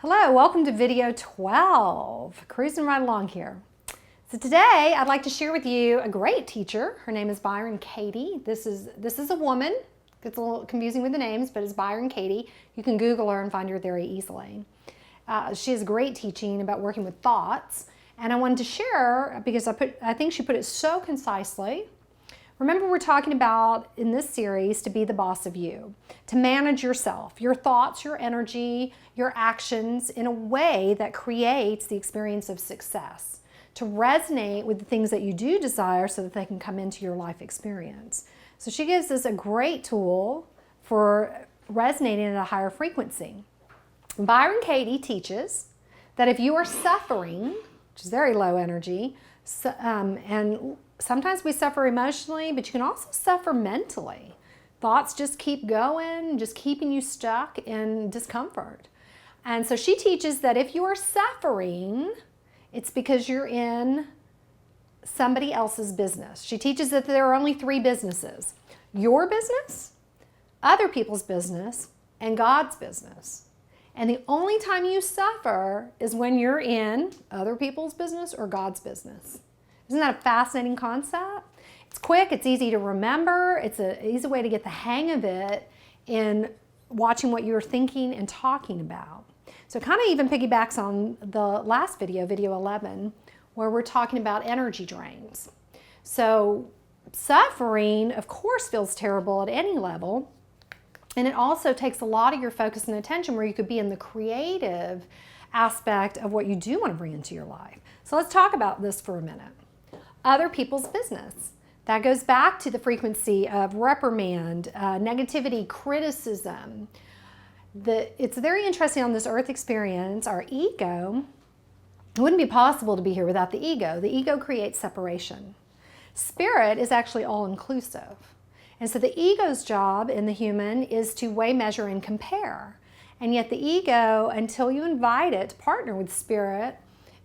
Hello, welcome to video 12. Cruising right along here. So today I'd like to share with you a great teacher. Her name is Byron Katie. This is a woman. Gets a little confusing with the names, but it's Byron Katie. You can Google her and find her very easily. She has great teaching about working with thoughts, and I wanted to share because I think she put it so concisely. Remember, we're talking about in this series to be the boss of you, to manage yourself, your thoughts, your energy, your actions in a way that creates the experience of success, to resonate with the things that you do desire so that they can come into your life experience. So she gives us a great tool for resonating at a higher frequency. Byron Katie teaches that if you are suffering, which is very low energy, and sometimes we suffer emotionally, but you can also suffer mentally. Thoughts just keep going, just keeping you stuck in discomfort. And so she teaches that if you are suffering, it's because you're in somebody else's business. She teaches that there are only three businesses: your business, other people's business, and God's business. And the only time you suffer is when you're in other people's business or God's business. Isn't that a fascinating concept? It's quick, it's easy to remember, it's an easy way to get the hang of it in watching what you're thinking and talking about. So it kind of even piggybacks on the last video, video 11, where we're talking about energy drains. So suffering, of course, feels terrible at any level, and it also takes a lot of your focus and attention where you could be in the creative aspect of what you do want to bring into your life. So let's talk about this for a minute. Other people's business. That goes back to the frequency of reprimand, negativity, criticism. It's very interesting on this earth experience, our ego. It wouldn't be possible to be here without the ego. The ego creates separation. Spirit is actually all-inclusive. And so the ego's job in the human is to weigh, measure, and compare. And yet the ego, until you invite it to partner with spirit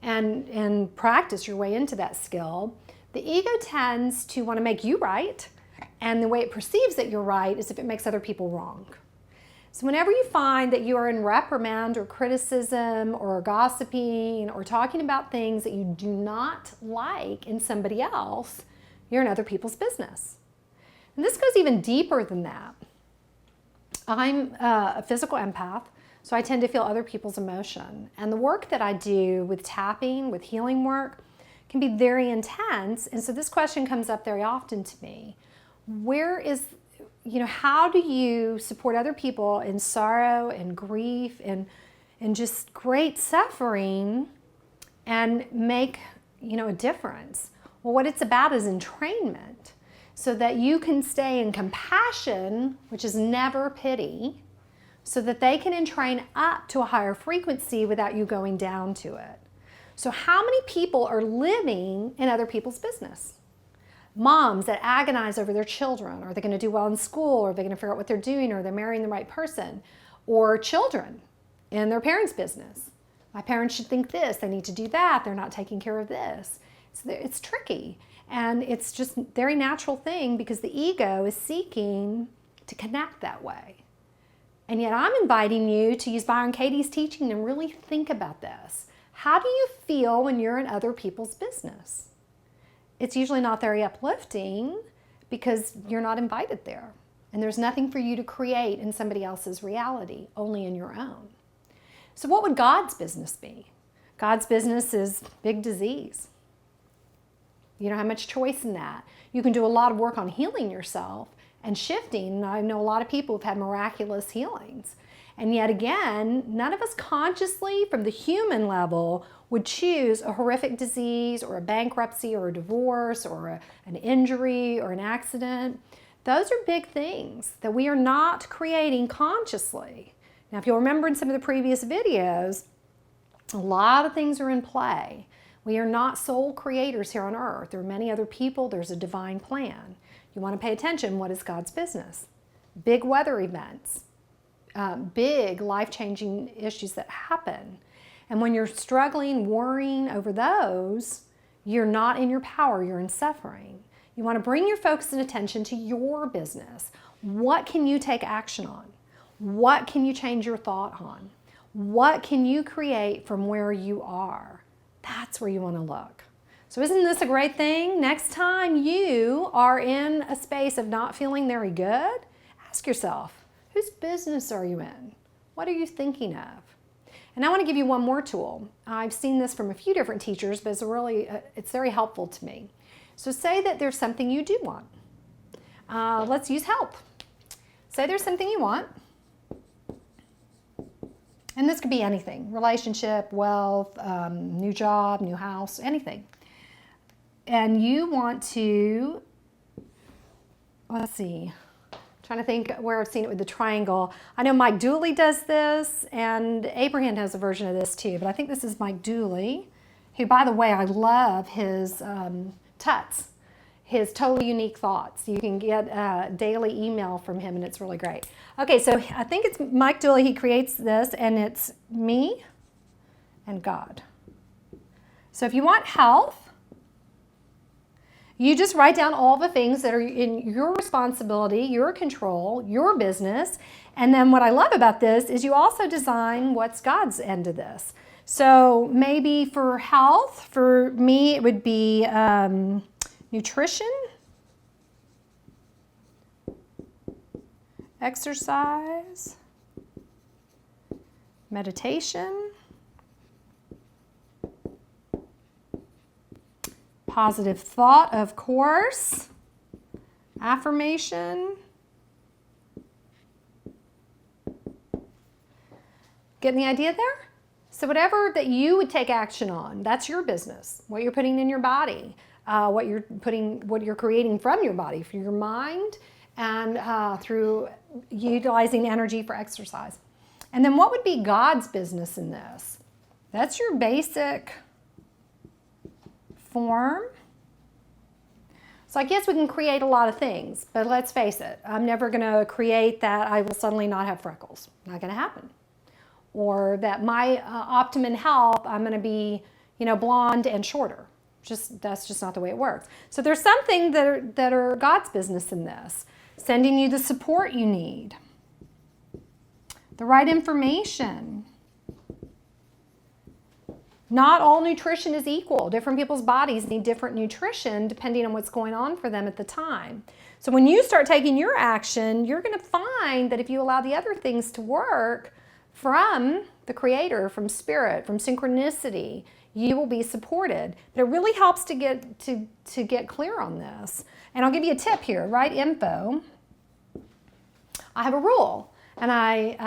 and practice your way into that skill, the ego tends to want to make you right, and the way it perceives that you're right is if it makes other people wrong. So whenever you find that you are in reprimand or criticism or gossiping or talking about things that you do not like in somebody else, you're in other people's business. And this goes even deeper than that. I'm a physical empath, so I tend to feel other people's emotion. And the work that I do with tapping, with healing work, can be very intense. And so this question comes up very often to me. How do you support other people in sorrow and grief and just great suffering and make, a difference? Well, what it's about is entrainment, so that you can stay in compassion, which is never pity, so that they can entrain up to a higher frequency without you going down to it. So how many people are living in other people's business? Moms that agonize over their children. Are they going to do well in school? Or are they going to figure out what they're doing? Or they're marrying the right person? Or children in their parents' business. My parents should think this. They need to do that. They're not taking care of this. It's tricky. And it's just a very natural thing because the ego is seeking to connect that way. And yet I'm inviting you to use Byron Katie's teaching and really think about this. How do you feel when you're in other people's business? It's usually not very uplifting because you're not invited there. And there's nothing for you to create in somebody else's reality, only in your own. So what would God's business be? God's business is big disease. You don't have much choice in that. You can do a lot of work on healing yourself and shifting. I know a lot of people who've had miraculous healings. And yet again, none of us consciously, from the human level, would choose a horrific disease or a bankruptcy or a divorce or an injury or an accident. Those are big things that we are not creating consciously. Now, if you'll remember in some of the previous videos, a lot of things are in play. We are not sole creators here on earth. There are many other people. There's a divine plan. You want to pay attention. What is God's business? Big weather events. Big life-changing issues that happen. And when you're struggling, worrying over those, you're not in your power, you're in suffering. You want to bring your focus and attention to your business. What can you take action on? What can you change your thought on? What can you create from where you are? That's where you want to look. So isn't this a great thing? Next time you are in a space of not feeling very good, ask yourself, whose business are you in? What are you thinking of? And I want to give you one more tool. I've seen this from a few different teachers, but it's very helpful to me. So say that there's something you do want. Let's use help. Say there's something you want. And this could be anything, relationship, wealth, new job, new house, anything. And you want to, let's see, I'm trying to think where I've seen it with the triangle. I know Mike Dooley does this, and Abraham has a version of this too, but I think this is Mike Dooley, who, by the way, I love his tuts, his totally unique thoughts. You can get a daily email from him, and it's really great. Okay, so I think it's Mike Dooley. He creates this, and it's me and God. So if you want health, you just write down all the things that are in your responsibility, your control, your business. And then what I love about this is you also design what's God's end of this. So maybe for health, for me, it would be nutrition, exercise, meditation, positive thought, of course, affirmation, getting the idea there? So whatever that you would take action on, that's your business. What you're putting in your body, what you're creating from your body, for your mind, and through utilizing energy for exercise. And then what would be God's business in this? That's your basic form. So I guess we can create a lot of things, but let's face it, I'm never going to create that I will suddenly not have freckles. Not going to happen. Or that my optimum health, I'm going to be, blonde and shorter. That's just not the way it works. So there's something that are God's business in this. Sending you the support you need. The right information. Not all nutrition is equal. Different people's bodies need different nutrition depending on what's going on for them at the time. So when you start taking your action, you're going to find that if you allow the other things to work from the Creator, from Spirit, from synchronicity, you will be supported. But it really helps to get clear on this. And I'll give you a tip here. Write info. I have a rule, and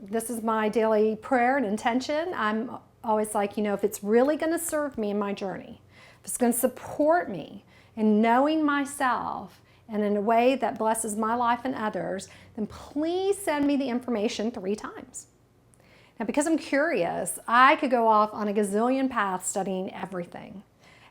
this is my daily prayer and intention. I'm always like, if it's really going to serve me in my journey, if it's going to support me in knowing myself and in a way that blesses my life and others, then please send me the information 3 times. Now, because I'm curious, I could go off on a gazillion paths studying everything.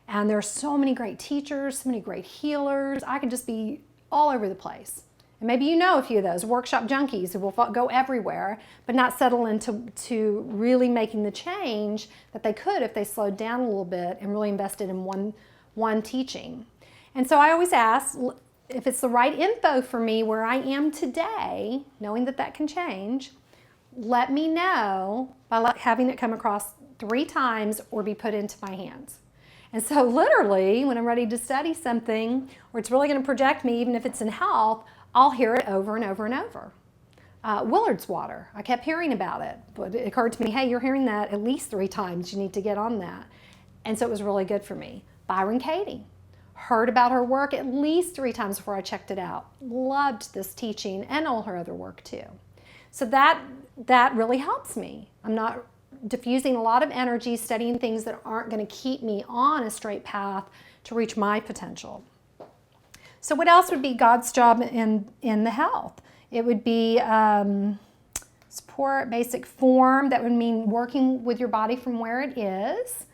And there are so many great teachers, so many great healers. I could just be all over the place. And maybe you know a few of those workshop junkies who will go everywhere, but not settle into really making the change that they could if they slowed down a little bit and really invested in one teaching. And so I always ask, if it's the right info for me where I am today, knowing that can change, let me know by having it come across 3 times or be put into my hands. And so literally, when I'm ready to study something, or it's really going to project me, even if it's in health, I'll hear it over and over and over. Willard's water, I kept hearing about it, but it occurred to me, hey, you're hearing that at least 3 times, you need to get on that. And so it was really good for me. Byron Katie, heard about her work at least 3 times before I checked it out. Loved this teaching and all her other work too. So that really helps me. I'm not diffusing a lot of energy studying things that aren't going to keep me on a straight path to reach my potential. So what else would be God's job in the health? It would be support, basic form. That would mean working with your body from where it is.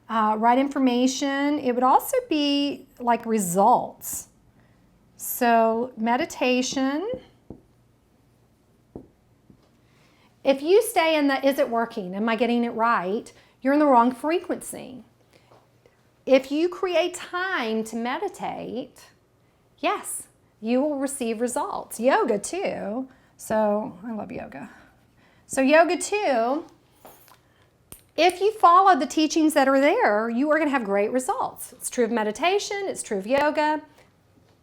Right information. It would also be like results. So meditation. If you stay in the, is it working? Am I getting it right? You're in the wrong frequency. If you create time to meditate, yes, you will receive results. Yoga too. So I love yoga. So yoga too, if you follow the teachings that are there, you are going to have great results. It's true of meditation, it's true of yoga.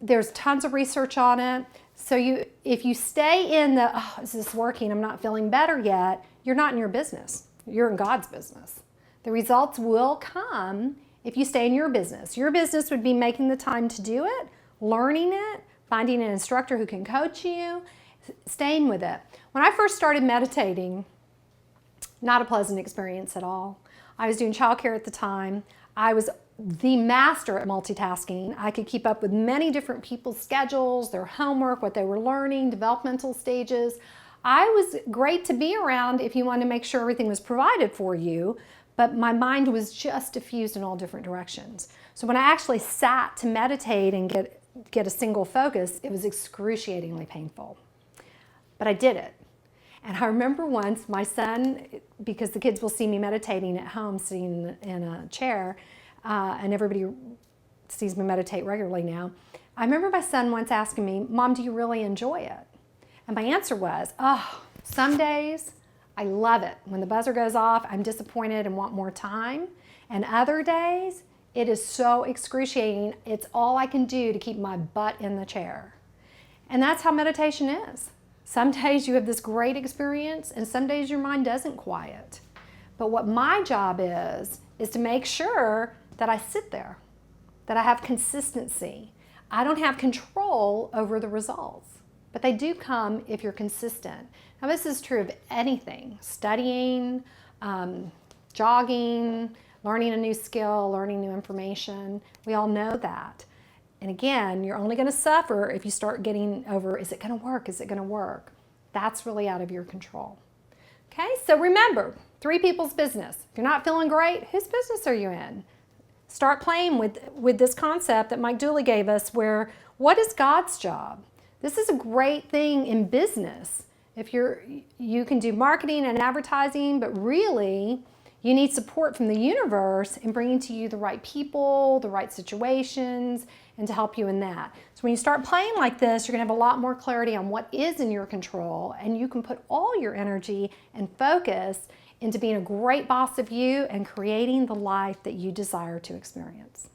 There's tons of research on it. So if you stay in the, oh, is this working? I'm not feeling better yet. You're not in your business. You're in God's business. The results will come if you stay in your business. Your business would be making the time to do it, learning it, finding an instructor who can coach you, staying with it. When I first started meditating, not a pleasant experience at all. I was doing childcare at the time. I was the master at multitasking. I could keep up with many different people's schedules, their homework, what they were learning, developmental stages. I was great to be around if you wanted to make sure everything was provided for you, but my mind was just diffused in all different directions. So when I actually sat to meditate and get a single focus, it was excruciatingly painful. But I did it. And I remember once my son, because the kids will see me meditating at home, sitting in a chair, and everybody sees me meditate regularly now. I remember my son once asking me, "Mom, do you really enjoy it?" And my answer was, "Oh, some days I love it. When the buzzer goes off, I'm disappointed and want more time. And other days, it is so excruciating, it's all I can do to keep my butt in the chair." And that's how meditation is. Some days you have this great experience, and some days your mind doesn't quiet. But what my job is to make sure that I sit there, that I have consistency. I don't have control over the results, but they do come if you're consistent. Now this is true of anything, studying, jogging, learning a new skill, learning new information. We all know that. And again, you're only going to suffer if you start getting over, is it going to work? Is it going to work? That's really out of your control. Okay, so remember, three people's business. If you're not feeling great, whose business are you in? Start playing with this concept that Mike Dooley gave us where, what is God's job? This is a great thing in business. If you can do marketing and advertising, but really, you need support from the universe in bringing to you the right people, the right situations, and to help you in that. So when you start playing like this, you're going to have a lot more clarity on what is in your control, and you can put all your energy and focus into being a great boss of you and creating the life that you desire to experience.